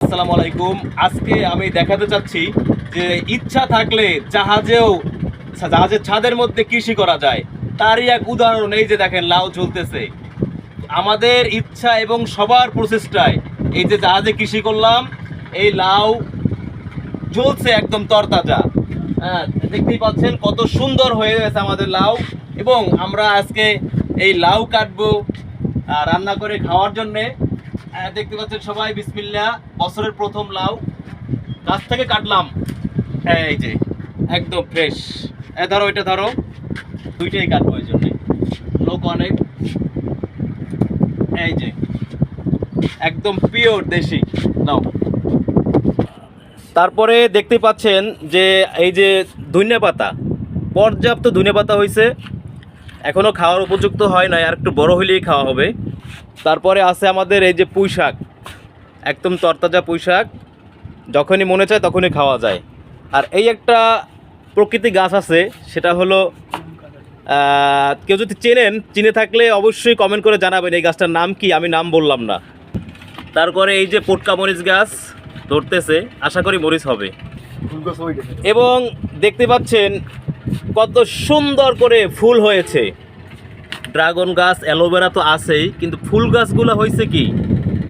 আসসালামু আলাইকুম। আজকে আমি দেখাতে চাচ্ছি যে ইচ্ছা থাকলে জাহাজের ছাদের মধ্যে কৃষি করা যায়। তারই এক উদাহরণ এই যে দেখেন লাউ ঝুলতেছে। আমাদের ইচ্ছা এবং সবার প্রচেষ্টায় এই যে জাহাজে কৃষি করলাম, এই লাউ ঝুলছে একদম তরতাজা। হ্যাঁ, দেখতেই পাচ্ছেন কত সুন্দর হয়ে গেছে আমাদের লাউ। এবং আমরা আজকে এই লাউ কাটবো রান্না করে খাওয়ার জন্যে। দেখতে পাচ্ছেন সবাই, বিসমিল্লাহ। বছরের প্রথম লাউ গাছ থেকে কাটলাম, এই যে একদম ফ্রেশ। ধরো, এটা ধরো, দুইটাই কাটবো এই জন্যে, লোক অনেক। এই যে একদম পিওর দেশি নাও। তারপরে দেখতে পাচ্ছেন যে এই যে ধনিয়া পাতা, পর্যাপ্ত ধনিয়া পাতা হয়েছে, এখনও খাওয়ার উপযুক্ত হয় নাই, আর একটু বড় হলেই খাওয়া হবে। তারপরে আছে আমাদের এই যে পুঁই শাক, একদম তরতাজা পুঁই শাক, যখনই মনে চায় তখনই খাওয়া যায়। আর এই একটা প্রকৃতি গাছ আছে, সেটা হলো কেউ যদি চিনে থাকলে অবশ্যই কমেন্ট করে জানাবেন এই গাছটার নাম কি, আমি নাম বললাম না। তারপরে এই যে পটকা মরিচ গাছ ধরতেছে, আশা করি মরিচ হবে। এবং দেখতে পাচ্ছেন কত সুন্দর করে ফুল হয়েছে। ড্রাগন গাছ, অ্যালোভেরা তো আছেই, কিন্তু ফুল গাছগুলো হয়েছে কি